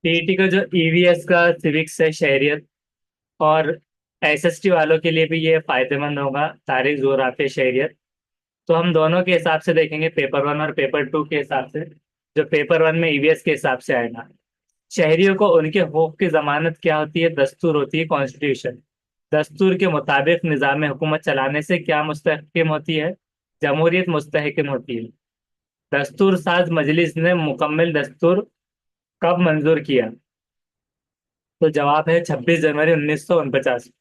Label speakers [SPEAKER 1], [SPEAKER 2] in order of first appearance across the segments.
[SPEAKER 1] TET का जो EVS का सिविक्स है, शहरियत, और एसएसटी वालों के लिए भी ये फायदेमंद होगा, तारीख जोराफी शहरियत। तो हम दोनों के हिसाब से देखेंगे, पेपर वन और पेपर टू के हिसाब से। जो पेपर वन में ईवीएस के हिसाब से आएगा, शहरियों को उनके हकूक की जमानत क्या होती है? दस्तूर होती है, कॉन्स्टिट्यूशन। दस्तूर के मुताबिक निज़ाम हुकूमत चलाने से क्या मुस्तहकम होती है? जमहूरियत मुस्तहकम होती है। दस्तूर साज मजलिस ने मुकम्मल दस्तूर कब मंजूर किया? तो जवाब है 26 जनवरी 1949।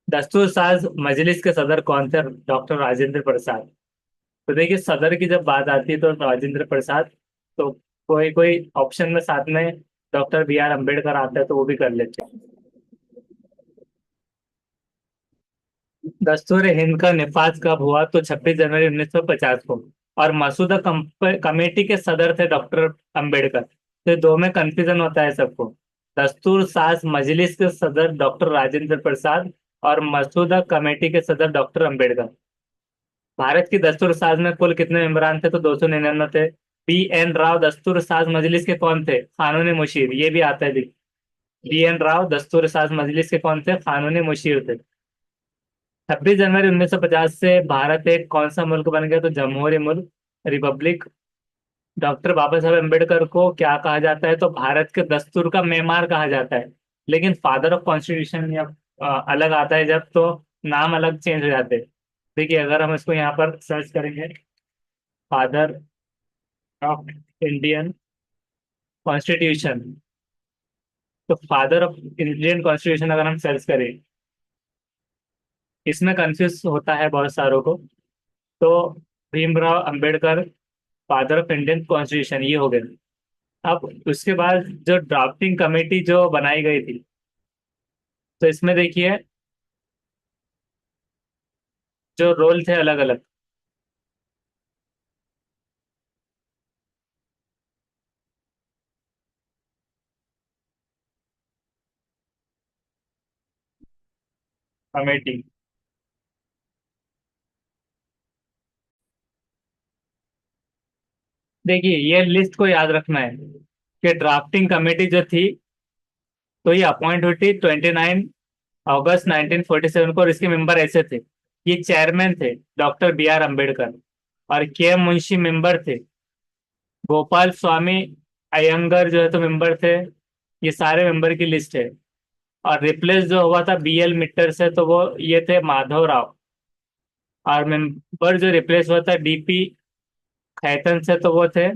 [SPEAKER 1] दस्तूर साज मजलिस के सदर कौन थे? डॉक्टर राजेंद्र प्रसाद। तो देखिए, सदर की जब बात आती है तो राजेंद्र प्रसाद। तो कोई कोई ऑप्शन में साथ में डॉक्टर बी आर अम्बेडकर आता है, तो वो भी कर लेते हैं। दस्तूर हिंद का निफाज कब हुआ? तो 26 जनवरी 1950 को। और मसूदा कमेटी के सदर थे डॉक्टर अम्बेडकर। तो दो में कंफ्यूजन होता है सबको। दस्तूर साज मजलिस के सदर डॉक्टर राजेंद्र प्रसाद, और मसूदा कमेटी के सदर डॉक्टर अम्बेडकर। भारत की दस्तूर साज में कुल कितने मेंबरान थे? तो 299 थे। बी एन राव दस्तूर साज मजलिस के कौन थे? कानूनी मुशीर। ये भी आता है, देखिए। बी एन राव दस्तूर साज मजलिस के कौन थे? कानूनी मुशीर थे। 26 जनवरी 1950 से भारत एक कौन सा मुल्क बन गया? तो जमहूरी मुल्क, रिपब्लिक। डॉक्टर बाबा साहेब अम्बेडकर को क्या कहा जाता है? तो भारत के दस्तूर का मेमार कहा जाता है। लेकिन फादर ऑफ कॉन्स्टिट्यूशन या अलग आता है जब, तो नाम अलग चेंज हो जाते हैं। देखिए, अगर हम इसको यहाँ पर सर्च करेंगे, फादर ऑफ इंडियन कॉन्स्टिट्यूशन, तो फादर ऑफ इंडियन कॉन्स्टिट्यूशन अगर हम सर्च करें, इसमें कंफ्यूज होता है बहुत सारों को। तो Bhimrao Ambedkar, father of Indian constitution, ये हो गया। अब उसके बाद जो ड्राफ्टिंग कमेटी जो बनाई गई थी, तो इसमें देखिए जो रोल थे अलग अलग। कमेटी, देखिए ये लिस्ट को याद रखना है कि ड्राफ्टिंग कमेटी जो थी, तो ये अपॉइंट हुई थी 29 अगस्त 1947 को, और इसके मेंबर ऐसे थे। ये चेयरमैन थे डॉक्टर बी आर अम्बेडकर, और के एम मुंशी मेंबर थे। गोपाल स्वामी अयंगर जो है तो मेंबर थे। ये सारे मेंबर की लिस्ट है। और रिप्लेस जो हुआ था बी एल मित्तर से, तो वो ये थे माधव राव। और मेंबर जो रिप्लेस हुआ था डीपी खैतन से, तो वो थे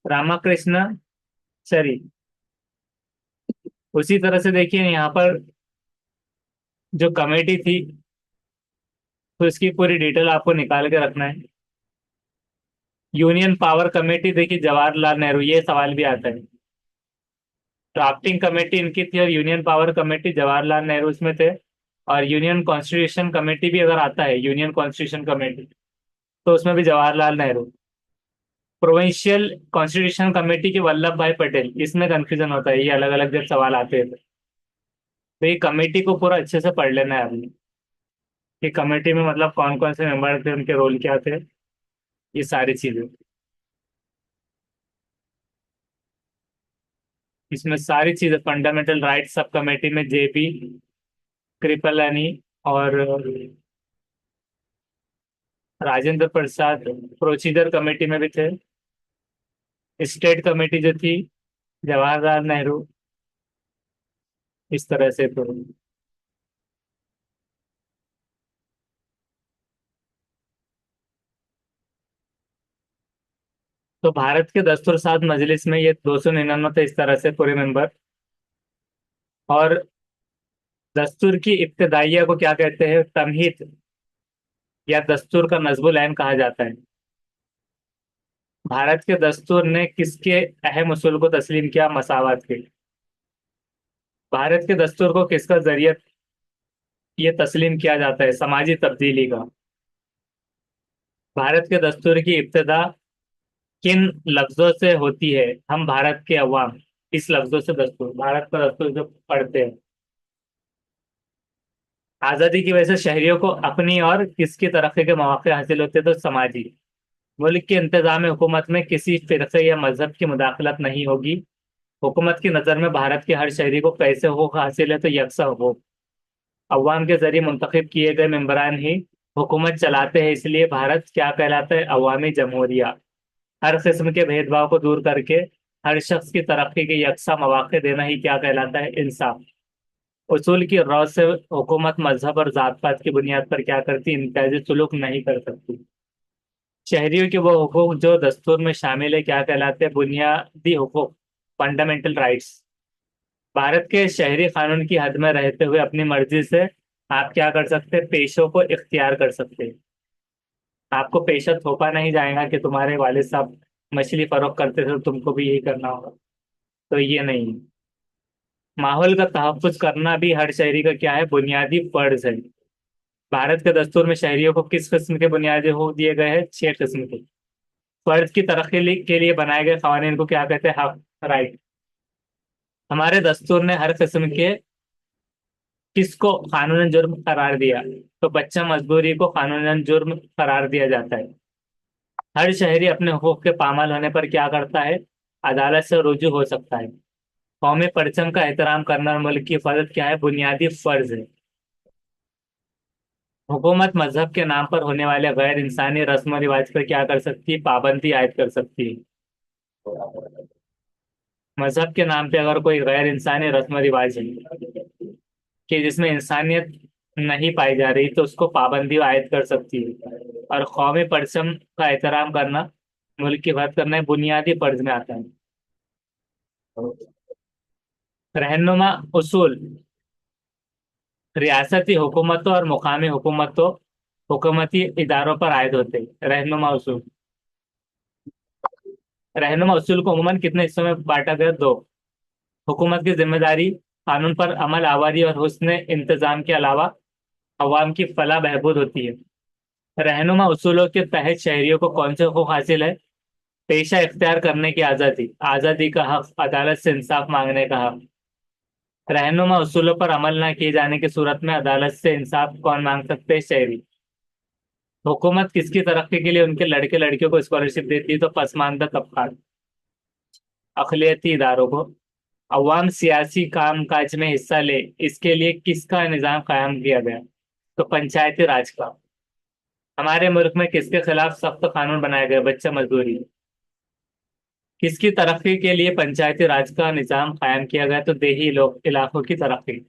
[SPEAKER 1] रामाकृष्ण सरी। उसी तरह से देखिए यहाँ पर जो कमेटी थी, तो इसकी पूरी डिटेल आपको निकाल के रखना है। यूनियन पावर कमेटी, देखिए जवाहरलाल नेहरू, ये सवाल भी आता है। ड्राफ्टिंग कमेटी इनकी थी, और union power committee Jawaharlal Nehru इसमें थे। और यूनियन कॉन्स्टिट्यूशन कमेटी भी अगर आता है, यूनियन कॉन्स्टिट्यूशन कमेटी, तो उसमें भी Jawaharlal Nehru. Provincial constitution committee के वल्लभ भाई पटेल, इसमें कंफ्यूजन होता है, ये अलग अलग जब सवाल आते हैं तो ये कमेटी को पूरा अच्छे से पढ़ लेना है आपने, कि कमेटी में मतलब कौन कौन से मेंबर थे, उनके रोल क्या थे, ये सारी चीजें। इसमें सारी चीजें, फंडामेंटल राइट सब कमेटी में जेपी कृपलानी और राजेंद्र प्रसाद प्रोसीजर कमेटी में भी थे। स्टेट कमेटी जो थी जवाहरलाल नेहरू, इस तरह से तो। तो भारत के दस्तूर साध मजलिस में ये 299 थे, इस तरह से पूरे मेंबर। और दस्तूर की इब्तदाइया को क्या कहते हैं? तमहीद, या दस्तूर का नज्मुल ऐन कहा जाता है। भारत के दस्तूर ने किसके अहम उसूल को तस्लीम किया? मसावत के। भारत के दस्तूर को किसका जरिए ये तस्लीम किया जाता है? समाजी तब्दीली का। भारत के दस्तूर की इब्तदा किन लफ्जों से होती है? हम भारत के अवाम, इस लफ्जों से दस्तूर, भारत का दस्तूर जो पढ़ते हैं। आजादी की वजह से शहरियों को अपनी और किसकी तरक्की के मौके हासिल होते हैं? तो समाजी। मुल्क के इंतजाम हुकूमत में किसी फिरके या मजहब की मुदाखलत नहीं होगी। हुकूमत की नज़र में भारत के हर शहरी को कैसे हकूक हासिल है तो यकसा हकूक। अवाम के जरिए मुंतखब किए गए मेंबरान ही हुकूमत चलाते हैं, इसलिए भारत क्या कहलाता है? अवामी जमहूरिया। हर किस्म के भेदभाव को दूर करके हर शख्स की तरक्की के यकसा मौके देना ही क्या कहलाता है? इंसाफ। उसूल की रौ से हुकूमत मजहब और जात पात की बुनियाद पर क्या करती? इम्तियाजी सुलूक नहीं कर सकती। शहरियों के वो हुकूक जो दस्तूर में शामिल है क्या कहलाते हैं? बुनियादी हुकूक, फंडामेंटल राइट्स। भारत के शहरी कानून की हद में रहते हुए अपनी मर्जी से आप क्या कर सकते हैं? पेशों को इख्तियार कर सकते हैं। आपको पेशा थोपा नहीं जाएगा कि तुम्हारे वालिद साहब मछली फरोख्त करते थे तो तुमको भी यही करना होगा। तो ये नहीं है। माहौल का तहफ्फुज करना भी हर शहरी का क्या है? बुनियादी फर्ज है। भारत के दस्तूर में शहरियों को किस किस्म के बुनियादी हकूक दिए गए हैं? 6 किस्म के। फर्ज की तरक्की के लिए बनाए गए कानून को क्या कहते हैं? हक, राइट। हमारे दस्तूर ने हर किस्म के किसको कानूनन जुर्म करार दिया? तो बच्चा मजदूरी को कानूनन जुर्म करार दिया जाता है। हर शहरी अपने हुकूक के पामाल होने पर क्या करता है? अदालत से रुजू हो सकता है। कौमी परचम का एहतराम करना मुल्क की फर्ज क्या है? बुनियादी फर्ज है। हुकूमत मजहब के नाम पर होने वाले गैर इंसानी रस्म रिवाज पर क्या कर सकती है? पाबंदी आयद कर सकती है। मजहब के नाम पे अगर कोई गैर इंसानी रस्म रिवाज है कि जिसमें इंसानियत नहीं पाई जा रही तो उसको पाबंदी आयद कर सकती है। और कौमी परचम का एहतराम करना मुल्क की बात करना है, बुनियादी फर्ज में आता है। रहनुमा उसूल रियासती हुकूमतों और मुकामी हुकूमतों हुकूमती इदारों पर आयद होते हैं। रहनुमा उसूल। रहनुमा उसूल को अमूमन कितने हिस्सों में बांटा गया? दो। हुकूमत की जिम्मेदारी कानून पर अमल आवारी और हुस्न इंतजाम के अलावा अवाम की फलाह बहबूद होती है। रहनुमा उसूलों के तहत शहरियों को कौन से हकूक हासिल है? पेशा इख्तियार करने की आज़ादी, आज़ादी का हक, अदालत से इंसाफ मांगने का हक। रहनुमा उसूलों पर अमल न किए जाने की सूरत में अदालत से इंसाफ कौन मांग सकते हैं? शहरी। हुकूमत किसकी तरक्की के लिए उनके लड़के लड़कियों को स्कॉलरशिप देती है? तो पसमानदा तबकात, अक़लियती इदारों को। अवाम सियासी काम काज में हिस्सा ले, इसके लिए किसका निज़ाम कायम किया गया? तो पंचायती राज का। हमारे मुल्क में किसके खिलाफ सख्त कानून बनाए गए? बच्चा मजदूरी। किसकी तरक्की के लिए पंचायती राज का निज़ाम कायम किया गया? तो देही लोग इलाकों की तरक्की।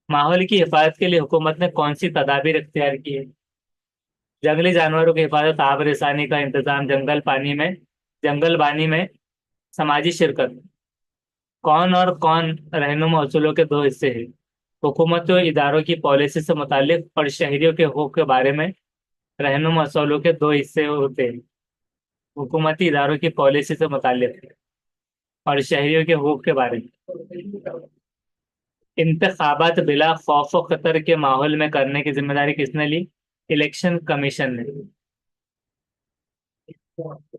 [SPEAKER 1] माहौल की हिफाजत के लिए हुकूमत ने कौन सी तदाबीर इख्तियार की है? जंगली जानवरों की हिफाजत, आब रसानी का इंतजाम, जंगल बानी में समाजी शिरकत। कौन और कौन रहनुमा असूलों के दो हिस्से हैं? हुकूमत और इदारों की पॉलिसी से मुतालिक और शहरियों के हकूक के बारे में रहनुमा असूलों के दो हिस्से होते हैं। हुकूमती इदारों की पॉलिसी से मुतालिक और शहरियों के हकूक के बारे में। इंतखाबात बिला खौफ व खतर के माहौल में करने की जिम्मेदारी किसने ली? इलेक्शन कमीशन ने।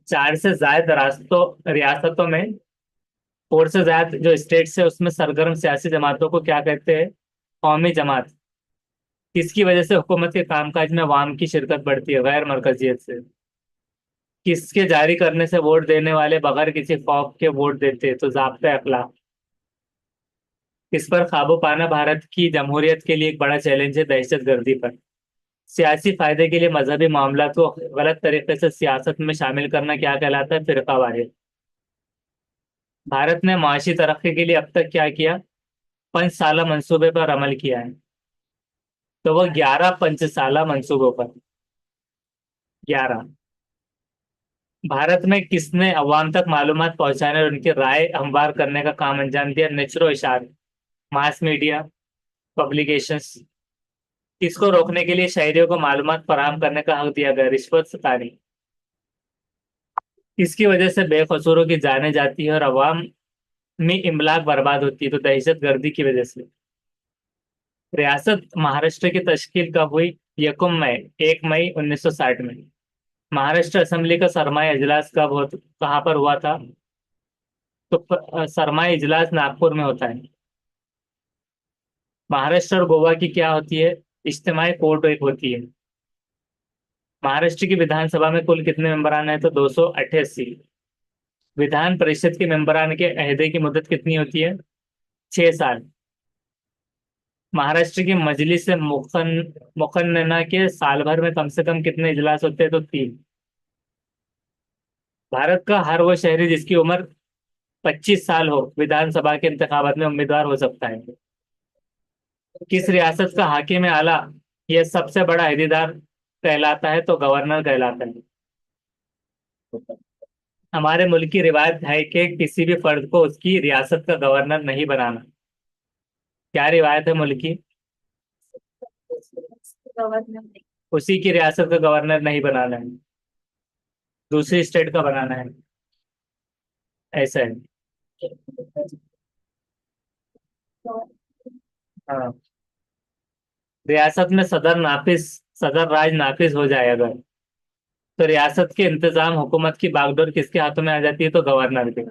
[SPEAKER 1] 4 से ज्यादा रियासतों में, 4 से ज्यादा जो स्टेट्स है उसमें सरगर्म सियासी जमातों को क्या कहते हैं? कौमी जमात। किसकी वजह से हुकूमत के कामकाज में अवाम की शिरकत बढ़ती है? गैर मरकजियत से। किसके जारी करने से वोट देने वाले बगैर किसी खौफ के वोट देते हैं? तो ज़ाब्ता अखलाक। किस पर काबू पाना भारत की जमहूरियत के लिए एक बड़ा चैलेंज है? दहशत गर्दी पर। सियासी फायदे के लिए मजहबी मामला को गलत तरीके से सियासत में शामिल करना क्या कहलाता है? फिरका वारियत। भारत ने माशी तरक्की के लिए अब तक क्या किया? 5 साला मंसूबे पर अमल किया है। तो वो 11 5 साला मंसूबों पर। 11। भारत में किसने अवाम तक मालूमात पहुंचाने और उनकी राय हमवार करने का काम अंजाम दिया? नचरो इशार, मास मीडिया, पब्लिकेशंस। इसको रोकने के लिए शहरियों को मालूमात फराहम करने का हक दिया गया? रिश्वत सतानी। इसकी वजह से बेकसूरों की जाने जाती है और अवाम में इमलाक बर्बाद होती है? तो दहशत गर्दी की वजह से। रियासत महाराष्ट्र की तश्कील कब हुई? यकुम मई 1 मई 1960 में। महाराष्ट्र असेंबली का सरमाई इजलास कहाँ पर हुआ था? तो सरमाई इजलास नागपुर में होता है। महाराष्ट्र और गोवा की क्या होती है? इज्तिमाई कोर्ट एक होती है। महाराष्ट्र की विधानसभा में कुल कितने मेंबरान हैं? तो 288। विधान परिषद के मेंबरान के अहदे की मुद्दत कितनी होती है? 6 साल। महाराष्ट्र की मजलिस मुकन्नना के साल भर में कम से कम कितने इजलास होते हैं? तो 3। भारत का हर वो शहरी जिसकी उम्र 25 साल हो विधानसभा के इंतखाबात में उम्मीदवार हो सकता है। किस रियासत का हाकिम आला यह सबसे बड़ा अहदेदार कहलाता है? तो गवर्नर कहलाता है। हमारे मुल्क की रिवायत है कि किसी भी फर्द को उसकी रियासत का गवर्नर नहीं बनाना। क्या रिवायत है मुल्क की? उसी की रियासत का गवर्नर नहीं बनाना है, दूसरी स्टेट का बनाना है। ऐसा है। हाँ। रियासत में सदर राज नाफिज हो जाए अगर, तो रियासत के इंतजाम हुकूमत की बागडोर किसके हाथों में आ जाती है? तो गवर्नर के।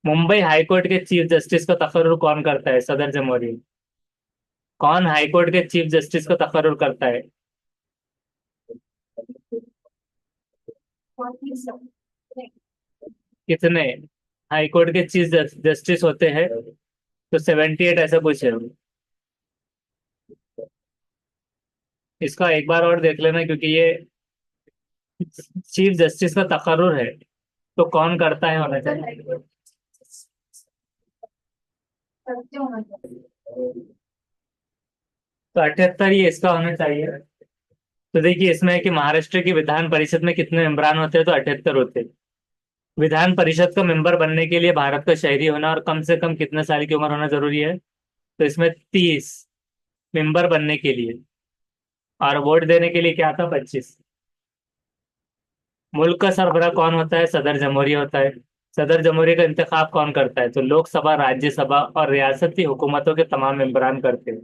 [SPEAKER 1] मुंबई हाईकोर्ट के चीफ जस्टिस का तकर्रुर कौन करता है? सदर जमहूरिया। कौन हाईकोर्ट के चीफ जस्टिस का तकर्रुर करता है? कितने हाईकोर्ट के चीफ जस्टिस होते हैं? तो 78 ऐसा कुछ है। इसका एक बार और देख लेना, क्योंकि ये चीफ जस्टिस का तकर्रुर है, तो कौन करता है होना चाहिए। तो 78 ये इसका होना चाहिए। तो देखिए इसमें है कि महाराष्ट्र की विधान परिषद में कितने मेंबरान होते हैं? तो 78 होते हैं। विधान परिषद का मेंबर बनने के लिए भारत का शहरी होना और कम से कम कितने साल की उम्र होना जरूरी है? तो इसमें 30। मेंबर बनने के लिए। और वोट देने के लिए क्या था? 25। मुल्क का सरबराह कौन होता है? सदर जमहूरिया होता है। सदर जमहूरिया का इंतखाब कौन करता है? तो लोकसभा, राज्यसभा और रियासती हुकूमतों के तमाम मेंबरान करते हैं।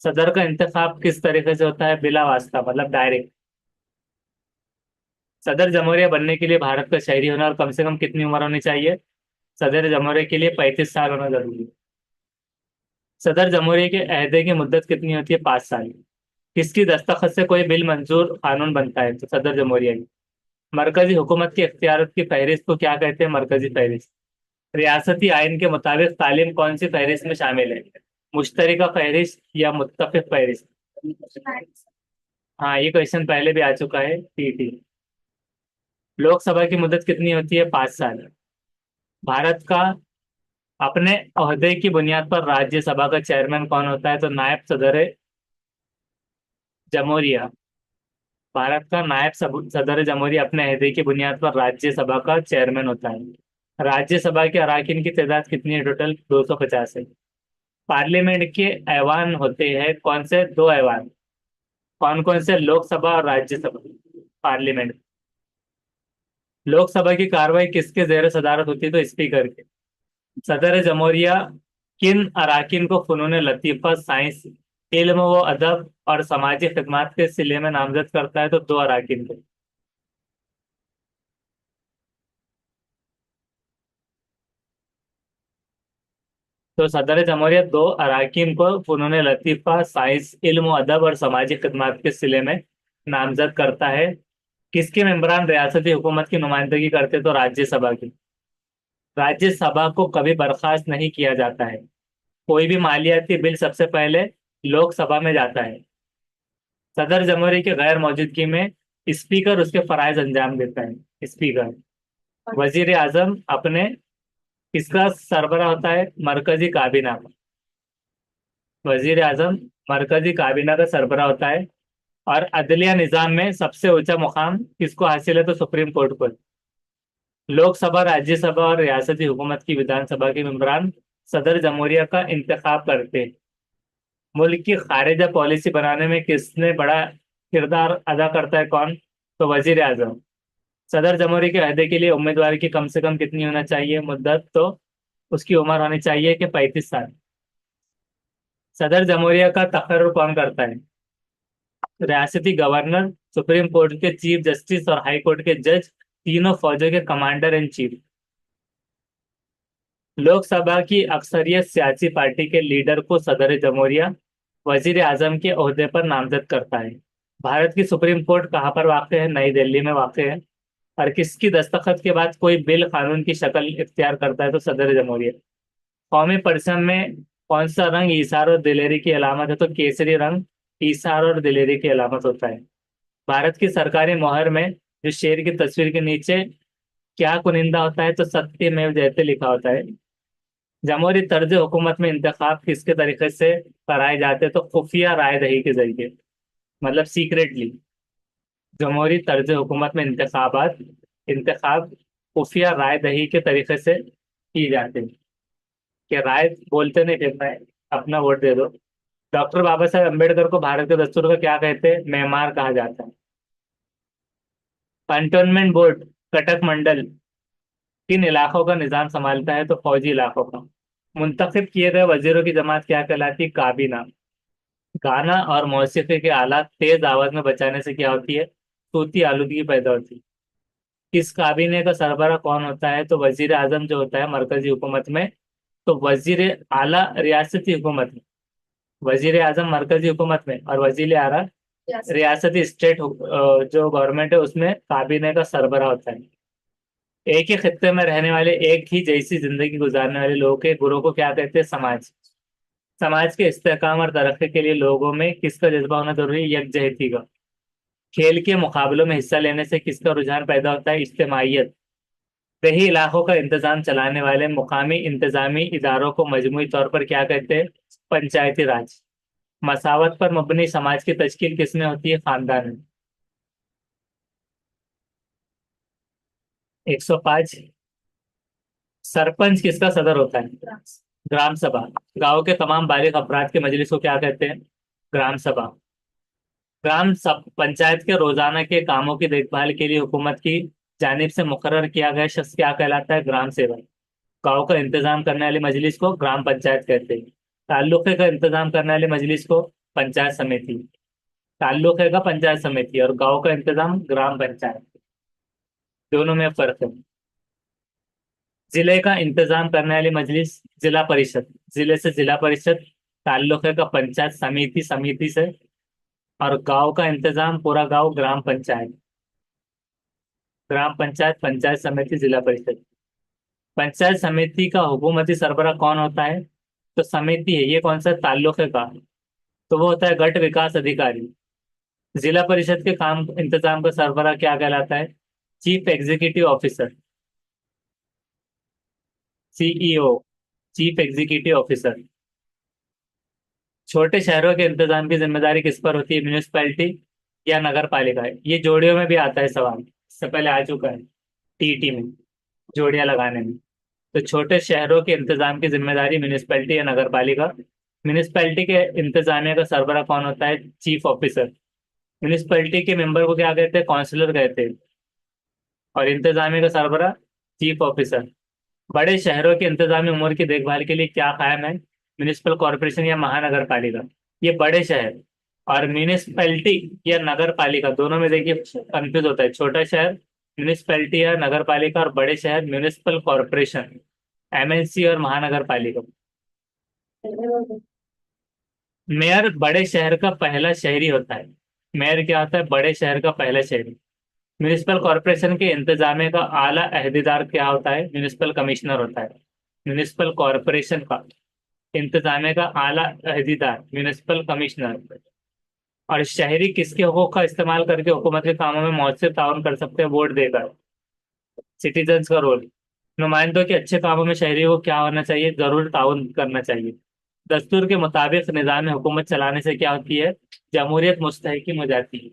[SPEAKER 1] सदर का इंतखाब किस तरीके से होता है? बिला वास्ता, मतलब डायरेक्ट। सदर जमहूरिया बनने के लिए भारत का शहरी होना और कम से कम कितनी उम्र होनी चाहिए? सदर जमहूरिया के लिए 35 साल होना जरूरी है। सदर जमहूरिया के अहदे की मुद्दत कितनी होती है? 5 साल। किसकी दस्तखत से कोई बिल मंजूर कानून बनता है? तो सदर जमहूरिया की। मरकजी हुकूमत के इख्तियारत की फहरिस्त को क्या कहते हैं? मरकजी फहरिस्त। रियासती आइन के मुताबिक तालीम कौन सी फहरिस्त में शामिल है? मुश्तरका फहरिस्त या मुत्तफिक फहरिस्त? हाँ, ये क्वेश्चन पहले भी आ चुका है टीटी। लोकसभा की मुद्दत कितनी होती है? 5 साल। भारत का अपने ओहदे की बुनियाद पर राज्यसभा का चेयरमैन कौन होता है? तो नायब सदर जमहूरिया। भारत का नायब सदर जमहूरिया अपने अहदे की बुनियाद पर राज्यसभा का चेयरमैन होता है। राज्यसभा के अरकान की तादाद कितनी है? टोटल 250 है। पार्लियामेंट के ऐवान होते हैं कौन से? 2 ऐवान। कौन कौन से? लोकसभा और राज्यसभा। पार्लियामेंट। लोकसभा की कार्रवाई किसके जेर सदारत होती है? तो स्पीकर के। सदर जमहूरिया किन अरकान को फनून लतीफ़ा, साइंस, इल्म व अदब और समाजी खिदमत के सिले में नामजद करता है? तो 2 अरकान को। तो सदर जमहूरियत 2 अरकान को फनून लतीफ़ा, साइंस, इल्म व अदब और समाजी खिदमत के सिले में नामजद करता है। किसके मेंबरान रियासती हुकूमत की नुमाइंदगी करते? तो राज्यसभा की। राज्यसभा को कभी बर्खास्त नहीं किया जाता है। कोई भी मालियाती बिल सबसे पहले लोकसभा में जाता है। सदर जमहूरिया की गैर मौजूदगी में स्पीकर उसके फराइज अंजाम देता है। स्पीकर। वजीर आजम अपने किसका सरबराह होता है? मरकजी काबीना का। वजीर आजम मरकजी काबीना का सरबराह होता है। और अदलिया निजाम में सबसे ऊंचा मुकाम किसको हासिल है? तो सुप्रीम कोर्ट को। लोकसभा, राज्यसभा और रियासती हुकूमत की विधानसभा के मेंबरान सदर जमहूरिया का इंतखाब करते हैं। मुल्क की खारिजा पॉलिसी बनाने में किसने बड़ा किरदार अदा करता है? कौन? तो वजीर आजम। सदर जमहूरिया के अहदे के लिए उम्मीदवार की कम से कम कितनी होना चाहिए मुद्दत? तो उसकी उम्र होनी चाहिए कि 35 साल। सदर जमहूरिया का तकर्रुर कौन करता है? रियासती गवर्नर, सुप्रीम कोर्ट के चीफ जस्टिस और हाई कोर्ट के जज, तीनों फौजों के कमांडर इन चीफ। लोकसभा की अक्सरियत सियासी पार्टी के लीडर को सदर जमहूरिया वजीर आजम के ओहदे पर नामजद करता है। भारत की सुप्रीम कोर्ट कहाँ पर वाक़ है? नई दिल्ली में वाक़ है। और किसकी दस्तखत के बाद कोई बिल कानून की शक्ल इख्तियार करता है? तो सदर जमहूरियत। कौमी परचम में कौन सा रंग ईसार और दिलेरी की अलामत है? तो केसरी रंग ईसार और दिलेरी की अलामत होता है। भारत की सरकारी मोहर में जो शेर की तस्वीर के नीचे क्या कुनिंदा होता है? तो सत्यमेव जयते लिखा होता है। जमहूरी तर्ज हुकूमत में इंतखाब किसके तरीके से कराए जाते हैं? तो खुफिया राय दही के जरिए, मतलब सीक्रेटली। जमहूरी तर्ज हुकूमत में इंतखाब खुफिया राय दही के तरीके से की जाते हैं। कि राय बोलते नहीं फिरना है, अपना वोट दे दो। डॉक्टर बाबा साहेब अम्बेडकर को भारत के दस्तूर का क्या कहते हैं? मेमार कहा जाता है। कंटोनमेंट बोर्ड कटक मंडल किन इलाकों का निजाम संभालता है? तो फौजी इलाकों का। मुंतखब किए गए वजीरों की जमात क्या कहलाती है? काबीना। गाना और मौसीकी के आलात तेज आवाज में बजाने से क्या होती है? सूती आलूदगी पैदा होती है। किस काबीने का सरबराह कौन होता है? तो वजीर आजम जो होता है मरकजी हुकूमत में। तो वजीर आला रियासती हुकूमत में। वजीर आजम मरकजी हुकूमत में और वजीर आला रियासती स्टेट जो गवर्नमेंट है उसमें काबीने का सरबराह होता है। एक ही खित्ते में रहने वाले एक ही जैसी जिंदगी गुजारने वाले लोगों के गुरों को क्या कहते हैं? समाज। समाज के इस्तेकाम और तरक्की के लिए लोगों में किसका जज्बा होना जरूरी है? यकजहती का। खेल के मुकाबलों में हिस्सा लेने से किसका रुझान पैदा होता है? इज्तिमाइयत। देही इलाकों का इंतजाम चलाने वाले मुकामी इंतजामी इदारों को मजमूई तौर पर क्या कहते हैं? पंचायती राज। मसावत पर मबनी समाज की तश्कील किसमें होती है? खानदान में। 105। सरपंच किसका सदर होता है? ग्राम सभा। गांव के तमाम बालिग अफराद के मजलिस को क्या कहते हैं? ग्राम सभा। ग्राम सब पंचायत के रोजाना के कामों की देखभाल के लिए हुकूमत की जानिब से मुकर्रर किया गया शख्स क्या कहलाता है? ग्राम सेवक। गांव का इंतजाम करने वाली मजलिस को ग्राम पंचायत कहते हैं। ताल्लुके का इंतजाम करने वाली मजलिस को पंचायत समिति। ताल्लुके का पंचायत समिति और गांव का इंतजाम ग्राम पंचायत। दोनों में फर्क है। जिले का इंतजाम करने वाली मजलिस जिला परिषद। जिले से जिला परिषद। ताल्लुके का पंचायत समिति, समिति से। और गांव का इंतजाम पूरा गांव ग्राम पंचायत। ग्राम पंचायत, पंचायत समिति, जिला परिषद। पंचायत समिति का हुकूमती सरबराह कौन होता है? तो समिति है ये कौन सा? ताल्लुके का। तो वो होता है गट विकास अधिकारी। जिला परिषद के काम इंतजाम का सरबराह क्या कहलाता है? Chief executive officer. CEO. Chief executive officer. छोटे शहरों के इंतजाम की जिम्मेदारी किस पर होती है? म्यूनिसपैलिटी या नगर पालिका है? ये जोड़ियों में भी आता है सवाल, इससे पहले आ चुका है टीटी में, जोड़ियां लगाने में। तो छोटे शहरों के इंतजाम की जिम्मेदारी म्यूनिसपैलिटी या नगर पालिका। म्यूनिसपैलिटी के इंतजामिया का सरबराह कौन होता है? Chief officer. म्यूनिसपैलिटी के मेंबर को क्या कहते हैं? काउंसलर कहते हैं। और इंतजामिया का सरबराह चीफ ऑफिसर। बड़े शहरों के इंतजामी उम्र की देखभाल के लिए क्या कायम है? म्यूनिसिपल कॉरपोरेशन या महानगर पालिका। ये बड़े शहर। और म्यूनिसपैलिटी या नगर पालिका दोनों में देखिए कंफ्यूज होता है। छोटा शहर म्यूनिसपैलिटी या नगर पालिका, और बड़े शहर म्यूनिसिपल कॉरपोरेशन, एमएनसी और महानगर पालिका। मेयर बड़े शहर का पहला शहरी होता है। मेयर क्या होता है? बड़े शहर का पहला शहरी। म्यूनिसिपल कॉरपोरेशन के इंतजामिया का आला अहदेदार क्या होता है? म्यूनिसिपल कमिश्नर होता है। म्यूनिसिपल कॉरपोरेशन का इंतजामिया का आला अहदेदार म्यूनिसिपल कमिश्नर। और शहरी किसके हकूक का इस्तेमाल करके हुकूमत के कामों में मौसर ताउन कर सकते हैं? वोट देकर। सिटीजन्स का रोल। नुमाइंदों के अच्छे कामों में शहरियों को क्या होना चाहिए? जरूर ताउन करना चाहिए। दस्तूर के मुताबिक निज़ाम हुकूमत चलाने से क्या होती है? जमहूरियत मुस्तहकम हो जाती है।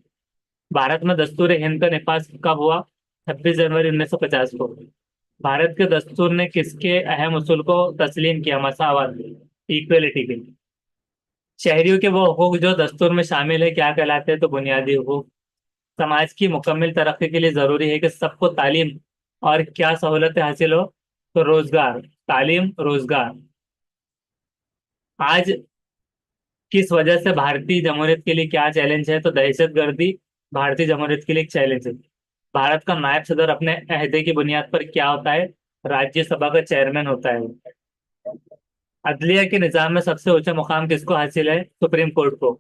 [SPEAKER 1] भारत में दस्तूर हिंद का निफाज कब हुआ? 26 जनवरी 1950 को। भारत के दस्तूर ने किसके अहम उसूल को तस्लीम किया? मसावत, इक्वलिटी के। शहरियों के वो हकूक जो दस्तूर में शामिल है क्या कहलाते हैं? तो बुनियादी हकूक। समाज की मुकम्मल तरक्की के लिए जरूरी है कि सबको तालीम और क्या सहूलतें हासिल हो? तो रोजगार, तालीम, रोजगार। आज किस वजह से भारतीय जमहूरियत के लिए क्या चैलेंज है? तो दहशतगर्दी भारतीय जमहूरियत के लिए एक चैलेंज है। भारत का नायब सदर अपने अहदे की बुनियाद पर क्या होता है? राज्यसभा का चेयरमैन होता है। अदलिया के निजाम में सबसे ऊंचा मुकाम किसको हासिल है? सुप्रीम कोर्ट को।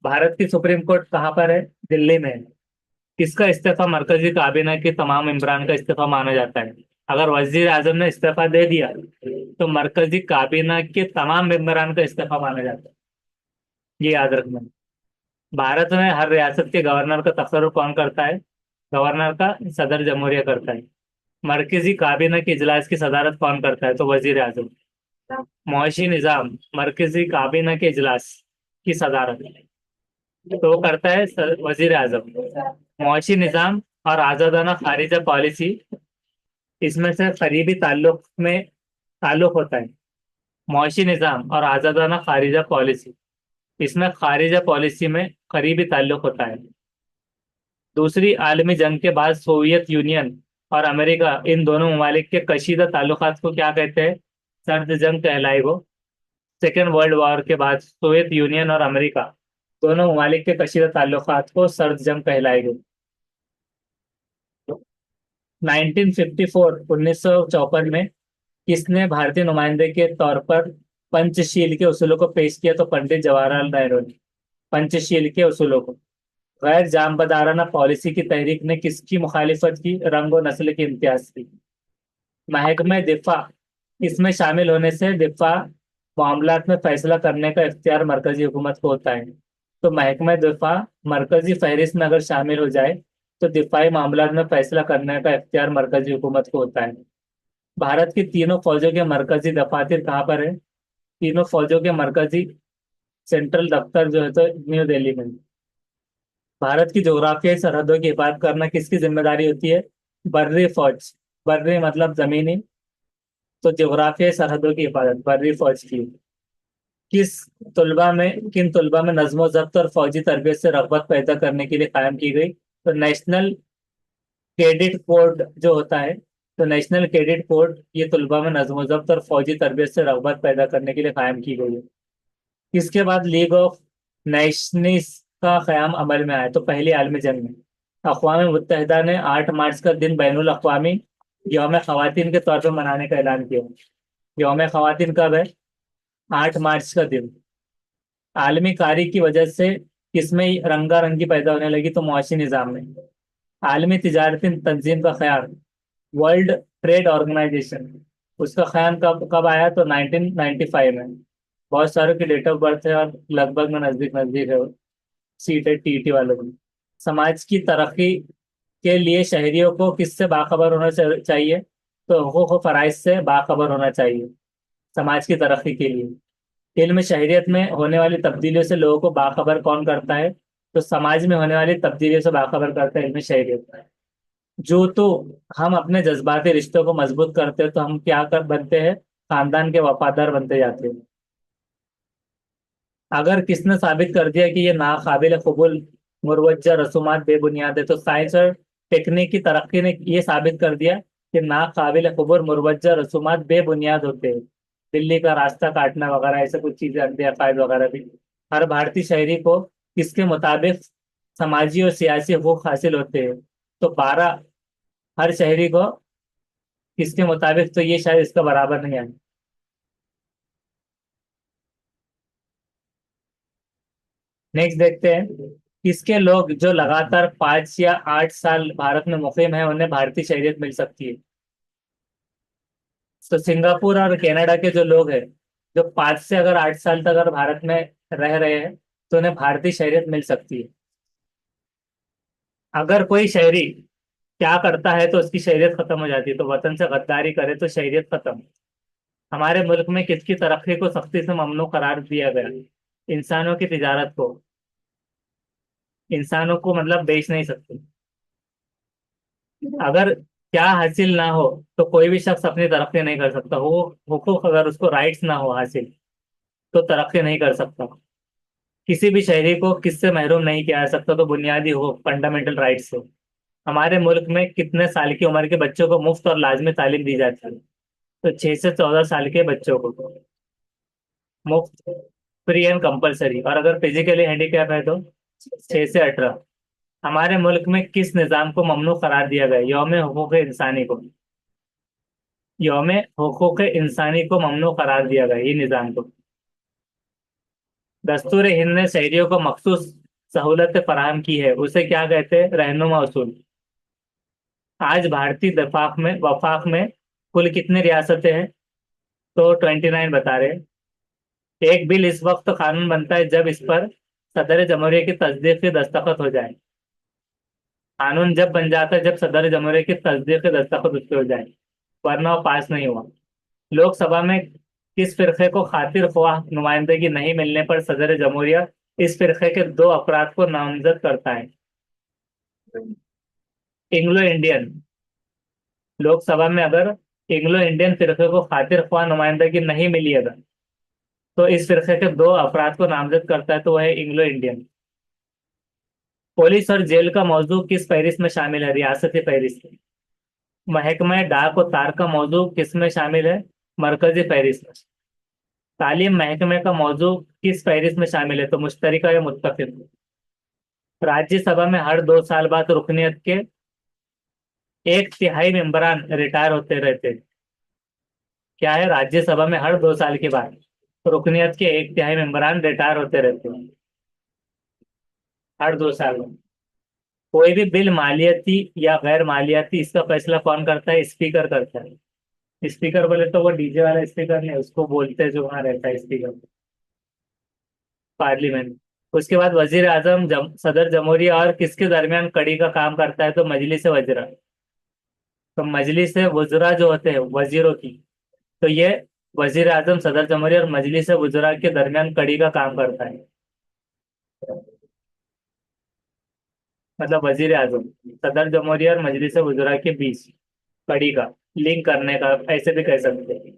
[SPEAKER 1] भारत की सुप्रीम कोर्ट कहाँ पर है? दिल्ली में है। किसका इस्तीफा मरकजी काबीना के तमाम इमरान का इस्तीफा माना जाता है? अगर वजीर आजम ने इस्तीफा दे दिया तो मरकजी काबीना के तमाम इमरान का इस्तीफा माना जाता है। ये याद रखना। भारत में हर रियासत के गवर्नर का तस्वुर कौन करता है? गवर्नर का सदर जमहूरिया करता है। मरकजी काबीना के इजलास की सदारत कौन करता है? तो वजीर आजम। मुआशी निजाम मरकजी काबीना के इजलास की सदारत तो वो करता है वजीर आजम। मुआशी निजाम और आजादाना खारिजा पॉलिसी, इसमें से करीबी ताल्लुक होता है। मुआशी निजाम और आजादाना खारिजा पॉलिसी, इसमें खारिजा पॉलिसी में करीबी ताल्लुक होता है। दूसरी आलमी जंग के बाद सोवियत यूनियन और अमेरिका, इन दोनों ममालिक के कशीदा ताल्लुकात को क्या कहते हैं? सर्द जंग कहलाई वो। सेकेंड वर्ल्ड वॉर के बाद सोवियत यूनियन और अमेरिका, दोनों ममालिक के कशीदा ताल्लुकात को सर्द जंग कहलाई गई। 1954 1954 में किसने भारतीय नुमाइंदे के तौर पर पंचशील के उसूलों को पेश किया? तो पंडित जवाहरलाल नेहरू ने। पंचशील के उसूलों को। गैर जामबदाराना पॉलिसी की तहरीक ने किसकी मुखालिफत की? रंग और नस्ल के इम्तियाज की। महकमे दिफा, इसमें शामिल होने से दिफा मामलात में फैसला करने का इख्तियार मरकजी हुकूमत को होता है। तो महकमे दिफा मरकजी फहरिस्त में अगर शामिल हो जाए तो दिफाई मामलात में फैसला करने का इख्तियार मरकजी हुकूमत को होता है। भारत की तीनों फौजों के मरकजी दफातर कहाँ पर है? तीनों फौजों के मरकजी सेंट्रल दफ्तर जो है तो न्यू दिल्ली में। भारत की जोग्राफियाई सरहदों की हिफाजत करना किसकी जिम्मेदारी होती है? बर्री फौज। बर्री मतलब जमीनी, तो जोग्राफियाई सरहदों की हिफाजत बर्री फौज की। किस किन तलबा में नज्म जब्त और फौजी तरबियत से रगबत पैदा करने के लिए कायम की गई? तो नेशनल कैडेट कोड जो होता है, तो नेशनल कैडेट कोड ये तलबा में नज्म जब्त और फौजी तरबियत से रगबत पैदा करने के लिए कायम की गई है। इसके बाद लीग ऑफ नेशंस का क़याम अमल में आया? तो पहली आलमी जंग में। अक़वाम मुत्तहिदा ने 8 मार्च का दिन बैनुल अक़वामी यौम ख़वातीन के तौर पर मनाने का ऐलान किया। यौम ख़वातीन कब है? 8 मार्च का दिन। आलमी कारी की वजह से किसमें रंगारंगी पैदा होने लगी? तो मुआशी निज़ाम में। आलमी तिजारती तंजीम का ख्याल, वर्ल्ड ट्रेड ऑर्गेनाइजेशन, उसका ख्याल कब कब आया? तो 1995 में। बहुत सारों की डेट ऑफ बर्थ है और लगभग में नजदीक नजदीक है। सीट है टीटी वालों की। समाज की तरक्की के लिए शहरियों को किससे बाखबर होना चाहिए? तो हुकूक व फराइज से बाखबर होना चाहिए समाज की तरक्की के लिए। इल्म शहरियत में होने वाली तब्दीलियों से लोगों को बाखबर कौन करता है? तो समाज में होने वाली तब्दीलियों से बाखबर करता है इल्म शहरियत। जो तो हम अपने जज्बाती रिश्तों को मजबूत करते हैं तो हम क्या कर बनते हैं? खानदान के वफादार बनते जाते हैं। अगर किसने साबित कर दिया कि ये नाकाबिल कबूल मुरवज्जा रसूमात बेबुनियाद है, तो साइंस और टेक्निक की तरक्की ने ये साबित कर दिया कि नाकाबिल कबूल मुरवज्जा रसूमात बेबुनियाद होते हैं। दिल्ली का रास्ता काटना वगैरह ऐसे कुछ चीजें, अंधे अकायद वगैरह भी। हर भारतीय शहरी को किसके मुताबिक समाजी और सियासी हकूक हासिल होते हैं? तो 12। हर शहरी को किसके मुताबिक? तो ये शायद इसका बराबर नहीं है। नेक्स्ट देखते हैं। किसके लोग जो लगातार 5 या 8 साल भारत में मुकीम है उन्हें भारतीय शहरियत मिल सकती है? तो सिंगापुर और कनाडा के जो लोग हैं, जो 5 से अगर 8 साल तक अगर भारत में रह रहे हैं तो उन्हें भारतीय शहरियत मिल सकती है। अगर कोई शहरी क्या करता है तो उसकी शहरियत खत्म हो जाती है, तो वतन से गद्दारी करे तो शहरियत खत्म। हमारे मुल्क में किसकी तरक्की को सख्ती से ममनू करार दिया गया? इंसानों की तिजारत को। इंसानों को मतलब बेच नहीं सकते। अगर क्या हासिल ना हो तो कोई भी शख्स अपनी तरक्की नहीं कर सकता। वो हुकूक, अगर उसको राइट्स ना हो हासिल, तो तरक्की नहीं कर सकता। किसी भी शहरी को किससे महरूम नहीं किया जा सकता? तो बुनियादी हो फंडामेंटल राइट्स से। हमारे मुल्क में कितने साल की उम्र के बच्चों को मुफ्त और लाजमी तालीम दी जाती है? तो 6 से 14 साल के बच्चों को मुफ्त, फ्री एंड कंपलसरी। और अगर फिजिकली हैंडीकैप है तो 6 से 18। हमारे मुल्क में किस निज़ाम को ममनू करार दिया गया? यौम हुकूक इंसानी को। यौम हुकूक इंसानी को ममनू करार दिया गया, ये निज़ाम को। दस्तूर हिंद ने शहरियों को मखसूस सहूलतें फराहम की है, उसे क्या कहते हैं? रहनुमा उसूल। आज भारतीय वफाक में कुल कितनी रियासतें हैं? तो 29 बता रहे हैं। एक बिल इस वक्त कानून बनता है जब इस पर सदर जमहूरिया की तस्दीक से दस्तखत हो जाए। कानून जब बन जाता है जब सदर जमहूरिया की तस्दीक से दस्तखत उस पे हो जाए, वरना वो पास नहीं हुआ। लोकसभा में किस फिरके को खातिर ख्वाह नुमाइंदगी नहीं मिलने पर सदर जमहूरिया इस फिरके के दो अफराद को नामजद करता है? Anglo Indian. लोकसभा में अगर एंग्लो इंडियन फिरके को खातिर ख्वाह नुमाइंदगी नहीं मिली अगर, तो इस फिरके के दो अफराद को नामजद करता है, तो वह है एंग्लो इंडियन। पुलिस और जेल का मौजू किस फहरिस्त में शामिल है? रियासती फहरिस्त। महकमा डाक और तार का मौजू किस में शामिल है? मरकजी फहरिस्त में। तालीम महकमे का मौजू किस फहरिस्त में शामिल है? तो मुश्तरका या मुत्तफिक। राज्यसभा में हर 2 साल बाद रुकनीत के एक तिहाई मेंबरान रिटायर होते रहते हैं। क्या है? राज्यसभा में हर 2 साल के बाद रुकनीत के एक तिहाई मेंबरान रिटायर होते रहते हैं, हर 2 साल में। कोई भी बिल मालियाती या गैर मालियाती, इसका फैसला कौन करता है? स्पीकर करता है। स्पीकर बोले तो वो डीजे वाला स्पीकर नहीं, उसको बोलते हैं जो वहां रहता है, स्पीकर, पार्लियामेंट। उसके बाद वजीर आजम सदर जमहूरिया और किसके दरमियान कड़ी का काम करता है? तो मजलिस वजरा। तो मजलिस वजरा जो होते हैं वजीरों की, तो ये वजीर आजम सदर जमहूरिया और मजलिस वजरा के दरमियान कड़ी का काम करता है। मतलब वजीर आजम सदर जमहूरिया और मजलिस वजरा के बीच कड़ी का लिंक करने का, ऐसे भी कह सकते हैं।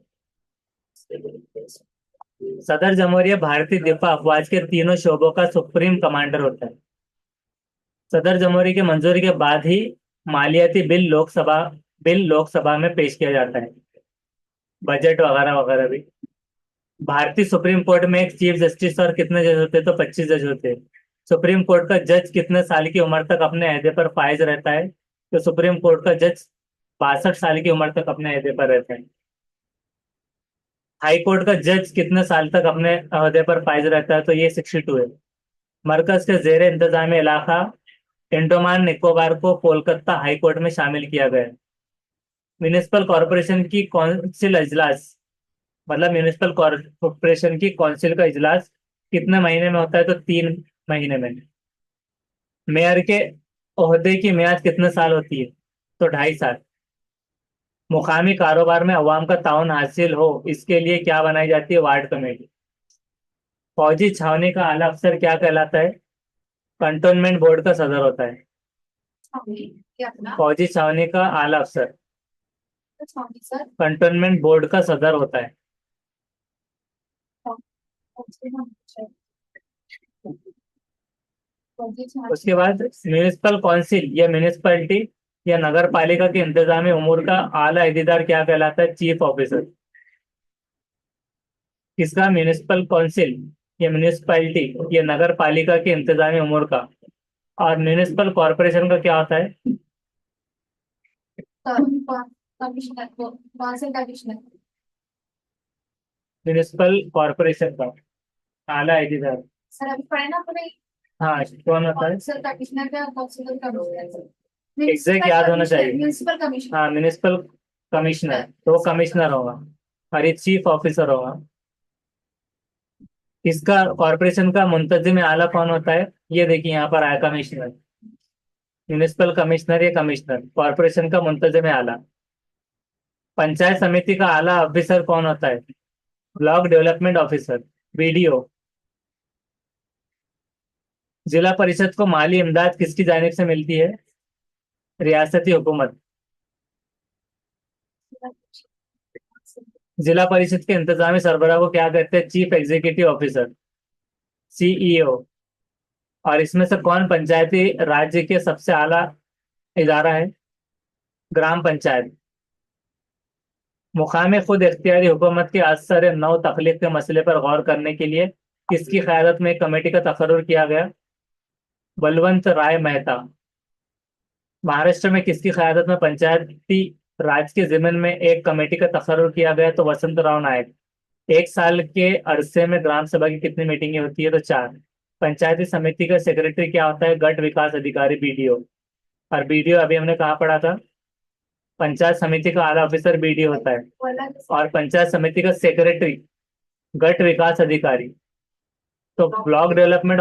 [SPEAKER 1] सदर जमहूरिया भारतीय दिफा अफवाज के तीनों शोबों का सुप्रीम कमांडर होता है। सदर जमहूरिया की मंजूरी के बाद ही मालियाती बिल लोकसभा में पेश किया जाता है, बजट वगैरह वगैरह भी। भारतीय सुप्रीम कोर्ट में एक चीफ जस्टिस और कितने जज होते हैं? तो 25 जज होते हैं। सुप्रीम कोर्ट का जज कितने साल की उम्र तक अपने अहदे पर फायज रहता है? तो सुप्रीम कोर्ट का जज 62 साल की उम्र तक अपने अहदे पर रहता है। हाई कोर्ट का जज कितने साल तक अपने अहदे पर फायज रहता है? तो ये 62 है। मरकज के जेर इंतजाम इलाका अंडमान निकोबार को कोलकाता हाई कोर्ट में शामिल किया गया है। म्यूनिसिपल कॉरपोरेशन की कौंसिल इजलास, मतलब म्यूनिसिपल कॉरपोरेशन की कौंसिल का इजलास कितने महीने में होता है? तो 3 महीने में। मेयर के ओहदे की मियाद कितने साल होती है? तो 2.5 साल। मुकामी कारोबार में अवाम का ताउन हासिल हो, इसके लिए क्या बनाई जाती है? Ward committee. फौजी छावनी का आला अफसर क्या कहलाता है? कंटोनमेंट बोर्ड का सदर होता है। फौजी छावनी का आला अफसर कंटोनमेंट बोर्ड का सदर होता है। उसके बाद म्यूनिसिपल काउंसिल या म्यूनिसिपैलिटी या नगर पालिका के इंतजामी उमूर का आला अहदेदार क्या कहलाता है? Chief officer. किसका? म्यूनिसिपल काउंसिल या म्यूनिसिपैलिटी या नगर पालिका के इंतजामी उमूर का। और म्यूनिसिपल कॉरपोरेशन का क्या होता है? म्यूनिसिपल कॉरपोरेशन का आला अहदेदार। सर अभी पढ़े ना अपने। हाँ, कौन होता है? सर कमिश्नर का काउंसिलर का एग्जैक्ट याद होना चाहिए। Municipal commissioner. हाँ, म्यूनिसिपल कमिश्नर, तो वो कमिश्नर होगा और ये चीफ ऑफिसर होगा। इसका कॉरपोरेशन का मुंतजिम आला कौन होता है? ये देखिए यहाँ पर आया, कमिश्नर। म्यूनिसिपल कमिश्नर या कमिश्नर, कॉरपोरेशन का मुंतजिम आला। पंचायत समिति का आला ऑफिसर कौन होता है? Block development officer, BDO. जिला परिषद को माली इमदाद किसकी जानिब से मिलती है? रियासती हुकूमत। जिला परिषद के इंतजामी सरबराह को क्या कहते हैं? Chief executive officer, CEO. और इसमें से कौन पंचायती राज्य के सबसे आला इदारा है? ग्राम पंचायत। मुकामी खुद इख्तियारी हुकूमत के असर नौ तख्लीक के मसले पर गौर करने के लिए किसकी क़यादत में एक कमेटी का तकर्रुर किया गया? बलवंत राय मेहता। महाराष्ट्र में किसकी क़यादत में पंचायती राज के ज़िम्न में एक कमेटी का तकर्रुर किया गया? तो वसंत राव नायक। एक साल के अरसे में ग्राम सभा की कितनी मीटिंगें होती है? तो चार। पंचायती समिति का सेक्रेटरी क्या होता है? गट विकास अधिकारी, बीडीओ। और बीडीओ अभी हमने कहाँ पढ़ा था? पंचायत समिति का आला ऑफिसर बीडीओ होता है। और पंचायत समिति का सेक्रेटरी गट विकास अधिकारी। तो ब्लॉक डेवलपमेंट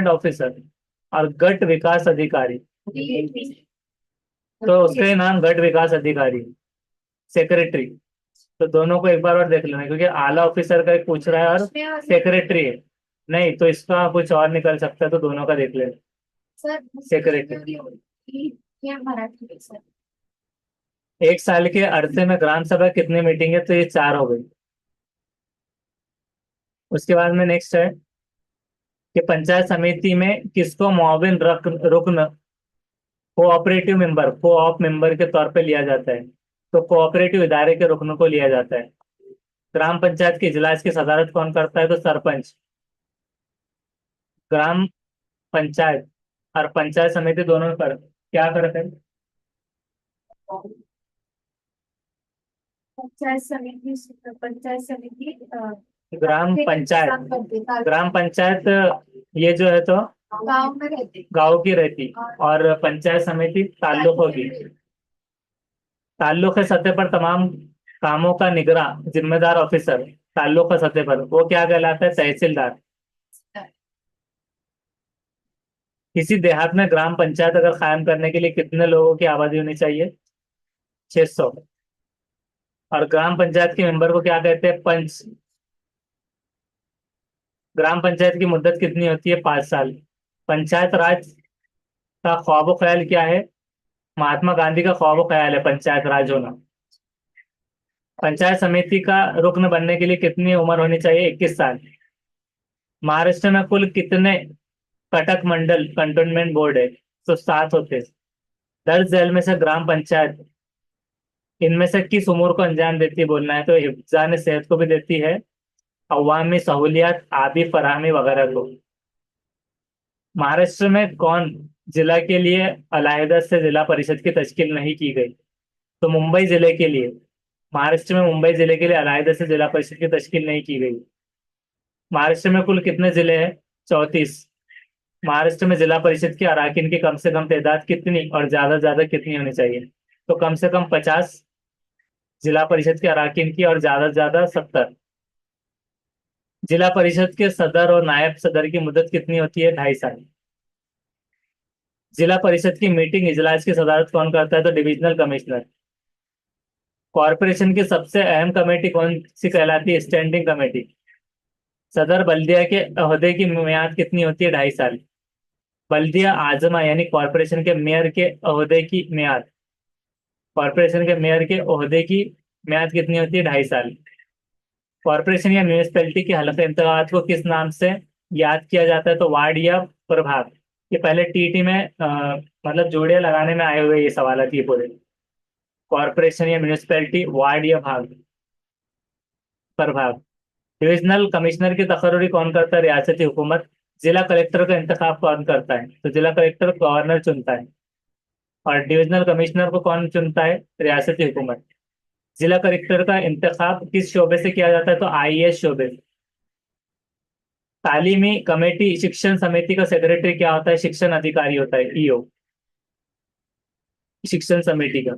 [SPEAKER 1] ऑफिसर और गट विकास अधिकारी। तो उसका ही नाम गट विकास अधिकारी, सेक्रेटरी। तो दोनों को एक बार और देख लेना, क्योंकि आला ऑफिसर का एक पूछ रहा है और सेक्रेटरी है। नहीं तो इसका कुछ और निकल सकता है, तो दोनों का देख लेना। सेक्रेटरी। एक साल के अरसे में ग्राम सभा कितनी मीटिंग है? तो ये चार हो गई। उसके बाद में नेक्स्ट है कि पंचायत समिति में किसको मुआविन रुकन, कोऑप मेंबर के तौर पे लिया जाता है? तो कोऑपरेटिव इदारे के रुकन को लिया जाता है। ग्राम पंचायत के इजलास की सदारत कौन करता है? तो सरपंच। ग्राम पंचायत और पंचायत समिति दोनों में फर्क क्या फर्क है?
[SPEAKER 2] पंचायत समिति
[SPEAKER 1] ग्राम पंचायत, ग्राम पंचायत ये जो है तो
[SPEAKER 2] गाँव में रहते।
[SPEAKER 1] गांव की रहती। और पंचायत समिति ताल्लुकों की। ताल्लुक सतह पर तमाम कामों का निगरान जिम्मेदार ऑफिसर, ताल्लुक सतह पर वो क्या कहलाता है? तहसीलदार। किसी देहात में ग्राम पंचायत अगर कायम करने के लिए कितने लोगों की आबादी होनी चाहिए? 600। और ग्राम पंचायत के मेंबर को क्या कहते हैं? पंच। ग्राम पंचायत की मुद्दत कितनी होती है? 5 साल। पंचायत राज का ख्वाब ख्याल क्या है? महात्मा गांधी का ख्वाब ख्याल है पंचायत राज होना। पंचायत समिति का रुकन बनने के लिए कितनी उम्र होनी चाहिए? 21 साल। महाराष्ट्र में कुल कितने कटक मंडल कंटोनमेंट बोर्ड है? तो 7 होते हैं। 10 झेल में से ग्राम पंचायत इनमें से किस उम्र को अंजाम देती है? बोलना है तो हिफ्जान सेहत को भी देती है, अवामी सहूलियात, आबी फराहमी वगैरह को। महाराष्ट्र में कौन जिला के लिए अलहदा से जिला परिषद की तश्कील नहीं की गई? तो मुंबई जिले के लिए। महाराष्ट्र में मुंबई जिले के लिए अलहदा से जिला परिषद की तश्कील नहीं की गई। महाराष्ट्र में कुल कितने जिले हैं? 34। महाराष्ट्र में जिला परिषद के अरकान की कम से कम तादाद कितनी और ज्यादा से ज्यादा कितनी होनी चाहिए? तो कम से कम 50 जिला परिषद के अरकान की, और ज्यादा से ज्यादा 70। जिला परिषद के सदर और नायब सदर की मुद्दत कितनी होती है? 2.5 साल। जिला परिषद की मीटिंग इजलास की सदारत कौन करता है? तो डिविजनल कमिश्नर। कॉरपोरेशन की सबसे अहम कमेटी कौन सी कहलाती है? Standing committee. सदर बल्दिया के ओहदे की मियाद कितनी होती है? 2.5 साल। बल्दिया आजमा यानी कॉरपोरेशन के मेयर के ओहदे की मियाद, कॉरपोरेशन के मेयर के ओहदे की मियाद कितनी होती है? 2.5 साल। कॉरपोरेशन या म्यूनिसपैलिटी के हलका इंतखाबात को किस नाम से याद किया जाता है? तो वार्ड या प्रभाग। ये पहले टीटी में मतलब जोड़ियां लगाने में आए हुए ये सवाल आती है पूरे। कॉरपोरेशन या म्यूनिसपैलिटी, वार्ड या भाग, प्रभाग। डिविजनल कमिश्नर की तकर्री कौन करता है? रियासती हुकूमत। जिला कलेक्टर का इंतखाब कौन करता है? तो जिला कलेक्टर गवर्नर चुनता है। और डिविजनल कमिश्नर को कौन चुनता है? रियासती हुकूमत। जिला कलेक्टर का इंतखाब किस शोबे से किया जाता है? तो आईएएस शोबे से। तालीमी कमेटी शिक्षण समिति का सेक्रेटरी क्या होता है? शिक्षण अधिकारी होता है, ईओ, शिक्षण समिति का।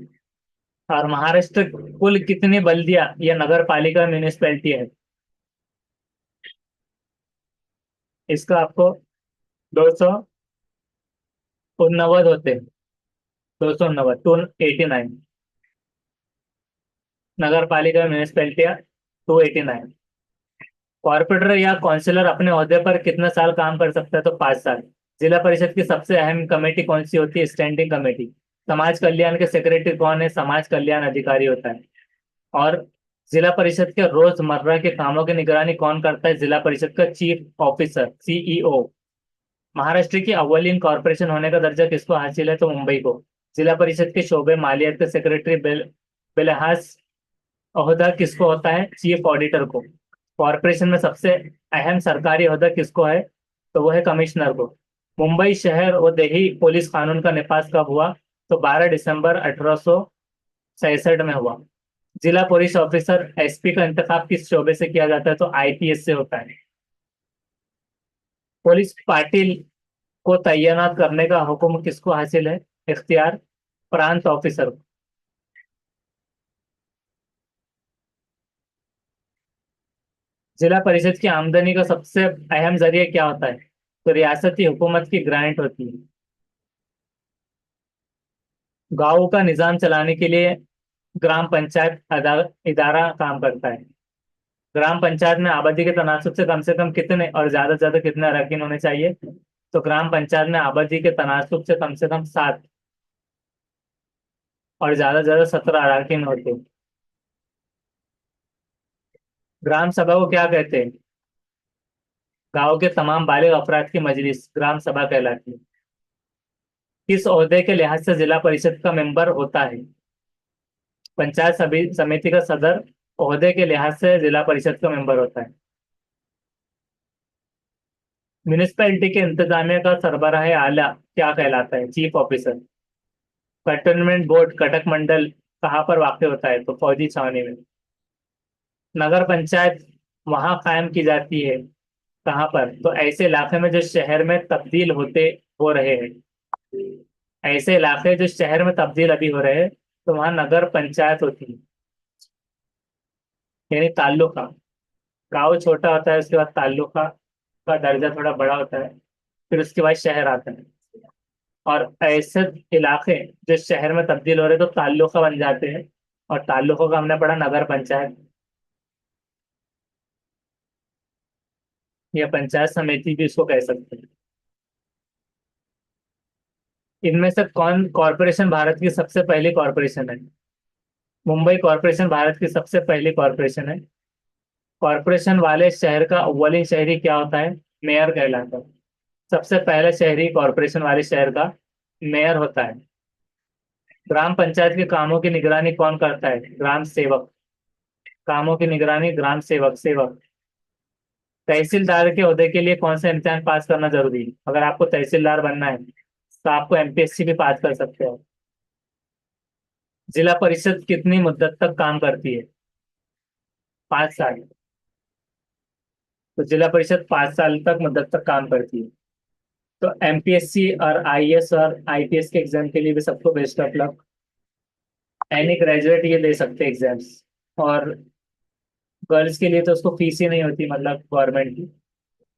[SPEAKER 1] और महाराष्ट्र कुल कितनी बल्दिया या नगर पालिका म्यूनिसपैलिटी है? इसका आपको 289 होते हैं। 289, 289 नगर पालिका म्यूनिसपैलिटियां, 289। कॉर्पोरेटर या काउंसिलर अपने ओहदे पर कितना साल काम कर सकता है? तो 5 साल। जिला परिषद की सबसे अहम कमेटी कौन सी होती है? Standing committee. समाज कल्याण के सेक्रेटरी कौन है? समाज कल्याण अधिकारी होता है। और जिला परिषद के रोजमर्रा के कामों की निगरानी कौन करता है? जिला परिषद का चीफ ऑफिसर, सीईओ। महाराष्ट्र की अव्वलीन कॉरपोरेशन होने का दर्जा किसको हासिल है? तो मुंबई को। जिला परिषद के शोबे मालियात के सेक्रेटरी बिलहास ओहदा किसको होता है? चीफ ऑडिटर को। कॉरपोरेशन में सबसे अहम सरकारी ओहदा किसको है? तो वो है कमिश्नर को। मुंबई शहर और देही पुलिस कानून का निफाज कब हुआ? तो 12 दिसंबर 1866 में हुआ। जिला पुलिस ऑफिसर एसपी का इंतखाब किस शोबे से किया जाता है? तो आईपीएस से होता है। पुलिस पार्टी को तैनात करने का हुक्म किसको हासिल है? इख्तियार प्रांत ऑफिसर को। जिला परिषद की आमदनी का सबसे अहम जरिया क्या होता है? तो रियासती हुकूमत की ग्रांट होती है। गांव का निजाम चलाने के लिए ग्राम पंचायत इदारा काम करता है। ग्राम पंचायत में आबादी के तनासब से कम कितने और ज्यादा से ज्यादा कितने अरकान होने चाहिए? तो ग्राम पंचायत में आबादी के तनासब से कम 7 और ज्यादा से ज्यादा 17 अरकान होते हैं। ग्राम सभा को क्या कहते हैं? गांव के तमाम बालिग अफराद की मजलिस ग्राम सभा कहलाती है। किस ओहदे के लिहाज से जिला परिषद का मेंबर होता है? पंचायत समिति का सदर ओहदे के लिहाज से जिला परिषद का मेंबर होता है। म्यूनिसिपैलिटी के इंतजामिया का सरबराह आला क्या कहलाता है? Chief officer. कंटोनमेंट बोर्ड कटक मंडल कहाँ पर वाक़ होता है? तो फौजी छावनी में। नगर पंचायत वहां कायम की जाती है, कहाँ पर? तो ऐसे इलाके में जो शहर में तब्दील होते हो रहे हैं। ऐसे इलाके जो शहर में तब्दील अभी हो रहे हैं, तो वहां नगर पंचायत होती है, यानी ताल्लुका। गाँव छोटा होता है, उसके बाद ताल्लुका का दर्जा थोड़ा बड़ा होता है, फिर उसके बाद शहर आता है। और ऐसे इलाके जो शहर में तब्दील हो रहे हैं, तो ताल्लुका बन जाते हैं। और ताल्लुकों का हमने पढ़ा नगर पंचायत या पंचायत समिति भी इसको कह सकते हैं। इनमें से कौन कॉरपोरेशन भारत की सबसे पहली कॉरपोरेशन है? मुंबई कॉरपोरेशन भारत की सबसे पहली कॉरपोरेशन है। कॉरपोरेशन वाले शहर का अव्वली शहरी क्या होता है? मेयर कहलाता है। सबसे पहले शहरी कॉरपोरेशन वाले शहर का मेयर होता है। ग्राम पंचायत के कामों की निगरानी कौन करता है? ग्राम सेवक। कामों की निगरानी ग्राम सेवक सेवक। तहसीलदार के ओहदे के लिए कौन सा इम्तिहान पास करना जरूरी है? अगर आपको तहसीलदार बनना है तो आपको एमपीएससी भी पास कर सकते हो। जिला परिषद कितनी मुद्दत तक काम करती है? 5 साल। तो जिला परिषद 5 साल तक मुद्दत तक काम करती है। तो एमपीएससी और आईएएस और आईपीएस के एग्जाम के लिए भी सबको best of luck. Any graduate ये दे सकते हैं एग्जाम्स। और गर्ल्स के लिए तो उसको फीस ही नहीं होती, मतलब गवर्नमेंट की।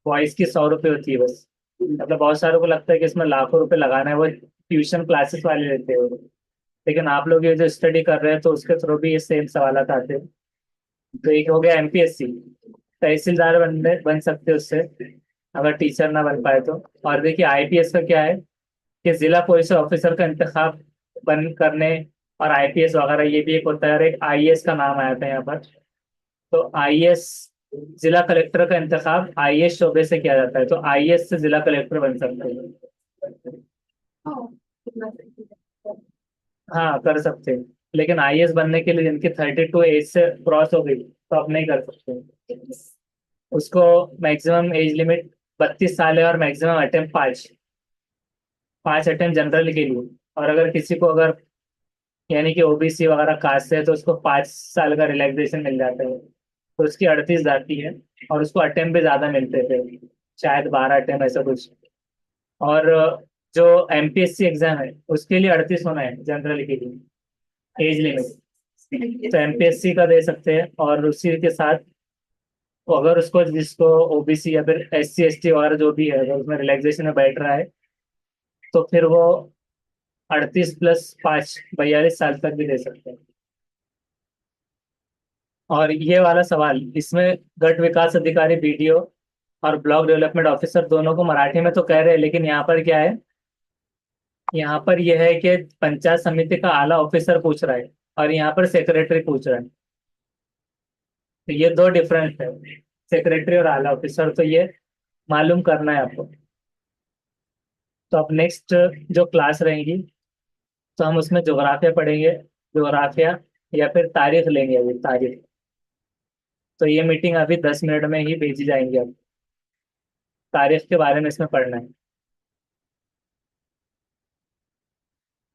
[SPEAKER 1] बॉयज की 100 रुपये होती है बस। मतलब बहुत सारों को लगता है कि इसमें लाखों रुपए लगाना है, वो ट्यूशन क्लासेस वाले लेते हो। लेकिन आप लोग ये जो स्टडी कर रहे हैं, तो उसके थ्रू भी ये सेम सवाल आते हैं। तो एक हो गया एमपीएससी। तहसीलदार बन सकते हो उससे, अगर टीचर ना बन पाए तो। और देखिए आईपीएस का क्या है कि जिला पुलिस ऑफिसर का इंतखाब बन करने, और आईपीएस वगैरह ये भी एक होता है। और एक आईएएस का नाम आया था यहाँ पर। तो आईएएस जिला कलेक्टर का इंतखाब आईएएस शोबे से किया जाता है, तो आईएएस से जिला कलेक्टर बन सकते हैं। हाँ कर सकते हैं, लेकिन आईएएस बनने के लिए जिनकी 32 एज से क्रॉस हो गई तो अब नहीं कर सकते। उसको मैक्सिमम एज लिमिट 32 साल है, और मैक्सिमम अटेम्प्ट 5। 5 अटेम्प्ट जनरल के लिए। और अगर किसी को अगर यानी कि ओबीसी वगैरह कास्ट है, तो उसको 5 साल का रिलैक्सेशन मिल जाता है। तो उसकी 38 जाती है। और उसको अटेम्प्ट भी ज्यादा मिलते थे, शायद 12 अटेम्प्ट ऐसा कुछ। और जो एमपीएससी एग्जाम है उसके लिए 38 होना है जनरल के लिए एज लिमिट। तो एमपीएससी का दे सकते हैं। और उसी के साथ तो अगर उसको जिसको ओबीसी या फिर एससी एसटी वगैरह जो भी है, अगर उसमें रिलैक्सेशन में बैठ रहा है, तो फिर वो 38 + 5 42 साल तक भी दे सकते हैं। और ये वाला सवाल इसमें गट विकास अधिकारी बीडीओ और ब्लॉक डेवलपमेंट ऑफिसर दोनों को मराठी में तो कह रहे हैं, लेकिन यहाँ पर क्या है? यहाँ पर यह है कि पंचायत समिति का आला ऑफिसर पूछ रहा है, और यहाँ पर सेक्रेटरी पूछ रहा है। तो ये दो डिफरेंस है, सेक्रेटरी और आला ऑफिसर। तो ये मालूम करना है आपको। तो अब नेक्स्ट जो क्लास रहेगी, तो हम उसमें जोग्राफिया पढ़ेंगे। जोग्राफिया या फिर तारीख लेंगे, अभी तारीख। तो ये मीटिंग अभी 10 मिनट में ही भेजी जाएंगी। अब तारीख के बारे में इसमें पढ़ना है।